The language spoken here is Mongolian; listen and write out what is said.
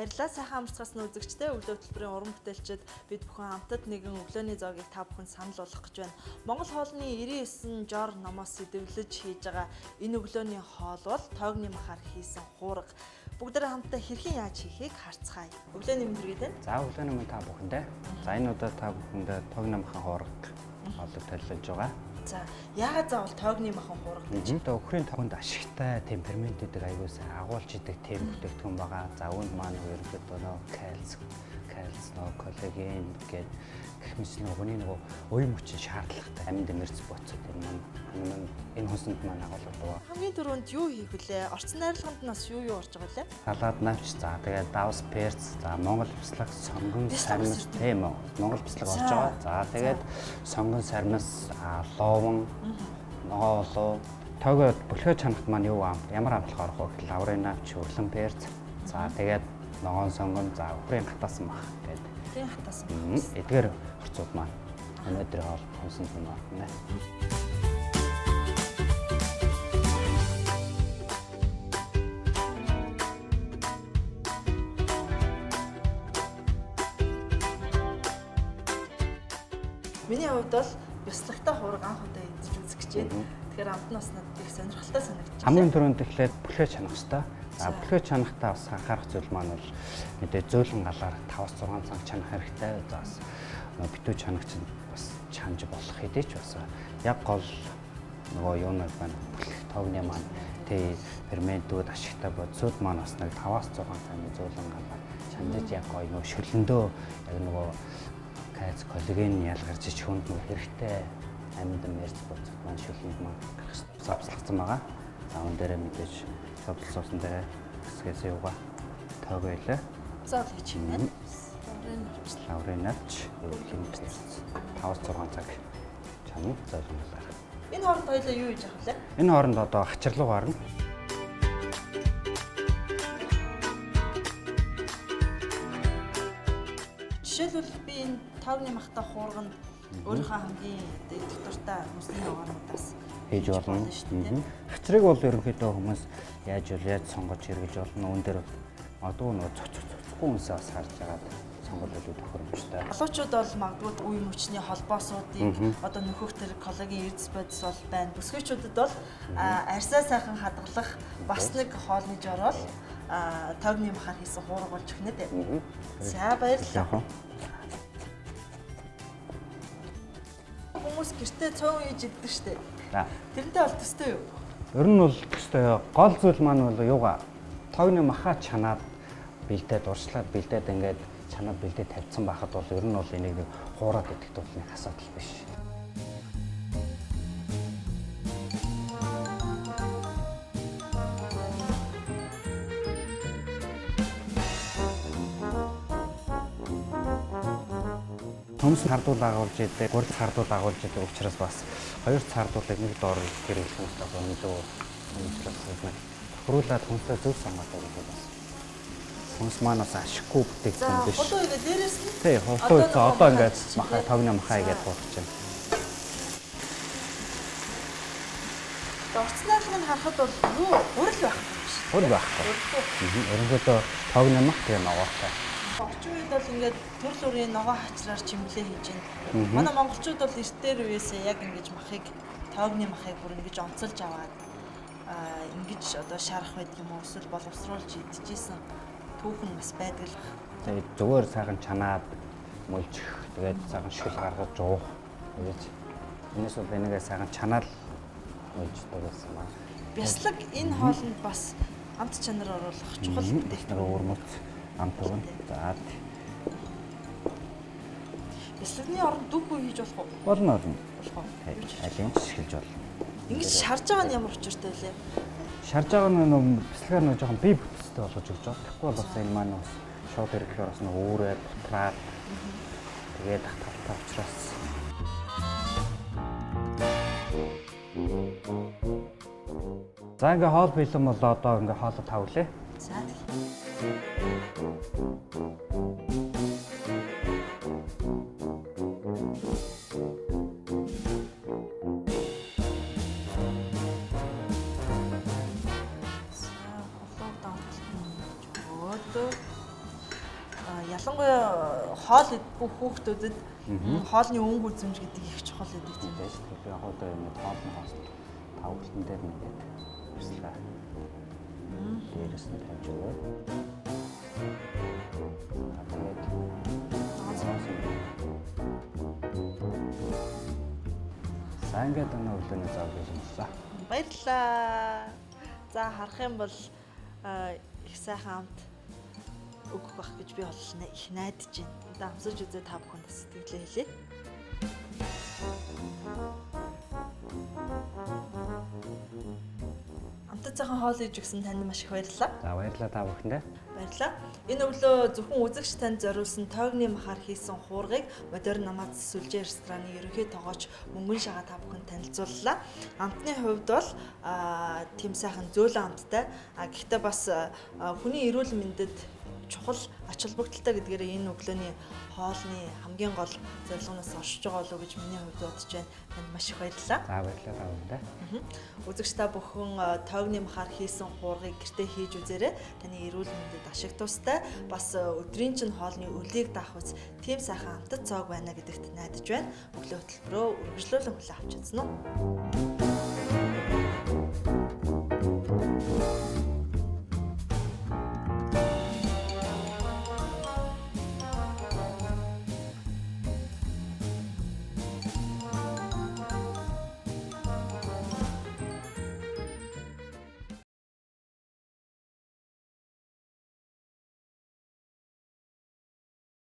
Баярлалаа сайхан амарцгаас нь үзэгчтэй өглөө хөтөлбөрийн уран бүтээлчид бид бүхэн хамтад нэгэн өглөөний зоогийг та бүхэнд санал болгох гэж байна. Монгол хоолны 99 жор номоос сэдэвлэж хийж байгаа энэ өглөөний хоол бол тоогны махаар хийсэн хуурга. Бүгдээрээ хамтдаа хэрхэн яаж хийхийг харцгаая. Өглөөний мэндэргээд байна. За өглөөний мэнд та бүхэндээ. За энэ удаа та бүхэндээ тоогны махан хуурга олог төлөвлөж байгаа. За яагаад заавал тоогны махан хуурга гэж? Өхрийн тоогонд ашигтай темпераментуудыг аягуулсан агуулж идэг тэм бүтээгдэхүүн байгаа. За үүнд маань ерөнхийдөө кальц, коллаген гэдэг гэх мэт хүний уян хүчин шаардлагатай амьд эмэрц боцод энэ хосонд маань агуулдаг. Хамгийн түрүүнд юу хийх вүлээ? Орчин найрлаганд нас юу орж байгаа лээ? Салаад навч, за тэгээд давс перц, за монгол бяцлаг, сонгон сармис тийм үү. Монгол бяцлаг орж байгаа. За тэгээд сонгон сармис, ловон, ногоо олоо. Тоогоо бөлхөө чанарт маань юу аам? Ямар амтлах орох вэ гэхэл лаврын навч, өглөн перц. За тэгээд ногоон сонгон, за өхрийн хатаасан мах гэдэг. Өхрийн хатаасан мах. Эдгээр хорцууд маань өнөөдөр хоол хонсонд нь орно. Миний хувьд бол бяцлагтай хуурга анх удаа идэж үзэх гэж байна. Тэгэхээр амт нас надад их сонирхолтой санагдчих. Хамгийн түрүүнд эхлээд бүлхээ чанах хэрэгтэй. За бүлхээ чанахтаа бас анхаарах зүйл маань бол мэдээ зөөлөн галаар 5-6 цаг чанах хэрэгтэй. За бас битүү чанагч бас чанж болох хэдий ч бас яг гол нөгөө юунууд байна. Тоогны маань тий ферментүүд ашигтай бодисууд маань бас нэг 5-6 цагийн зөөлөн галаар чанжиж яг гоё нөгөө шөлөндөө яг нөгөө кальц, коллаген ялгарч хүнд нөгөө хэрэгтэй амьд эмэрц боцод маань шөлөнд маань гарах хэрэгтэй. Савслагдсан байгаа. За энэ дээрээ мэдээж шодлол суусан дээрээ хэсгээс юугаа тоог байлаа. Зоол гэж юм байна. Лаврын навч, өглөн перц 5-6 цаг чанга зоолгоолаа. Энэ хооронд хоёлаа юу хийж авах вэ? Энэ хооронд одоо хачирлуу гарна. Жишээлбэл би энэ тоогны махтай хуурганд өөрийнхөө хамгийн идэх дуртай хүнсний ногоонуудаас хийж болно шүү дээ. Хачрыг бол ерөнхийдөө хүмүүс яаж сонгож хэрэгж болно. Үүн дээр одоо нөгөө цоцохгүй хүнсээ бас харж байгаа сонгол илүү тохиромжтой. Залуучууд бол магадгүй үе мөчний холбоосуудыг одоо нөхөх тэр коллаген эрдэс бодис бол байна. Бүсгүйчүүдэд бол арьсаа сайхан хадгалах бас нэг хоолны жор бол тоогны махаар хийсэн хуурга болж өгнө дээ. За баярлалаа. Хүмүүс гэртээ цөөн хийж иддэг штэ. Тэрнтэй бол төстэй юу? Ер нь бол төстэй. Гол зүйл маань бол юугаа тоогны махаа чанаад бэлдээд урьдчилаад бэлдээд ингээд чанаад бэлдээд тавьсан байхад бол ер нь бол энийг нэг хуураад идэх тулны асуудал биш. Хүмүүс хардуул агуулж идэг, гурил хардуул агуулж идэг учраас бас хоёр хардуулыг нэг доор гэрүүлэх нь одоо илүү хэмжлэх. Хөрүүлээд хүнсээ зөв сонгоод байгаа бас. Хүнс маань бас ашиггүй бүтээгдэхүүн биш. Одоо ингэ дээрээс нь тий, хулуу одоо ингээд махаа тоогны махаа игээд буулгаж байна. Орчин найрлагыг харахад бол юу гурил байх юм биш. Гурил байхгүй. Ерөнхийдөө тоогны мах тэгээ ногоотой. Орчин үед бол ингээд төрөл бүрийн ногоо хачраар чимглээ хийж байна. Манай монголчууд бол эртээр үеэсээ яг ингэж махыг тоогны махыг бүр ингэж онцолж аваад ингэж одоо шарах байдаг юм уу эсвэл боловсруулж идчихсэн түүхэн бас байдаг л байна. Тэгээд зүгээр сайхан чанаад мөлжих, тэгээд сайхан шил гаргаж уух. Тэгээд энэс бол энэгээ сайхан чанаад мөлждөг гэсэн маа. Бяцлаг энэ хоолнд бас амт чанар оруулах чухал бүтээгдэхүүн. Өрмөц амт өрн. За. Бяцлагны оронд дүг үе хийж болох уу? Болно. Болох уу? Алин шилж болно. Ингэж шарж байгаа нь ямар учиртай вэ? Шарж байгаа нь нөгөө бяцлагаар нөгөө жоохон бие бүтцтэй болгож өгч байгаа. Тэгэхгүй бол бас энэ маань бас шууд ирэхээр бас нөгөө үүрээ бутраад тэгээд таталтаа учраас. За ингээ хоол бэлэн болоо одоо ингээ хоолоо тавлаа. За Ялангуяа хоол идэх хүүхдүүдэд хоолны өнгө үзэмж гэдэг их чухал гэдэг тийм байж тэгэхээр яг одоо юм хоолны хоос тавхлан дээр нэгээд ирслээ. Дээрээс нь тавьж өгөө. Тэгээд сайн гэдэг нь өглөөний зав гэж хэллээ. Баярлалаа. За харах юм бол их сайхан амт өгөх байх гэж би бол их найдаж байна. Одоо амсаж үзээ та бүхэнд сэтгэлээ хэлье. Амтад цахан хоол иж өгсөн танд маш их баярлалаа. За баярлалаа та бүхэндээ. Баярлалаа. Энэ өглөө зөвхөн үзэгч танд зориулсан Тойгны махаар хийсэн хуургыг Модерн Намац Сүлжээ рестораны ерөнхий тоогооч Мөнгөн Шагаа та бүхэнд танилцууллаа. Амтны хувьд бол тийм сайхан зөөлөн амттай. Гэхдээ бас хүний эрүүл мэндэд чухал ач холбогдолтой гэдгээр энэ өглөөний хоолны хамгийн гол зорилгоноос оршиж байгаа болов уу гэж миний хувьд бодож байна. Танд маш их баярлалаа. За баярлалаа та бүхэндээ. Үзэгч та бүхэн Тойгны махаар хийсэн хуургыг гэртээ хийж үзээрэй. Таны эрүүл мэндэд ашиг тустай. Бас өдрийн чинь хоолны өлийг даах үс тийм сайхан амтад цог байна гэдэгт найдаж байна. Өглөө хөтөлбөрөө үргэлжлүүлэн хүлээн авч үзсэн үү?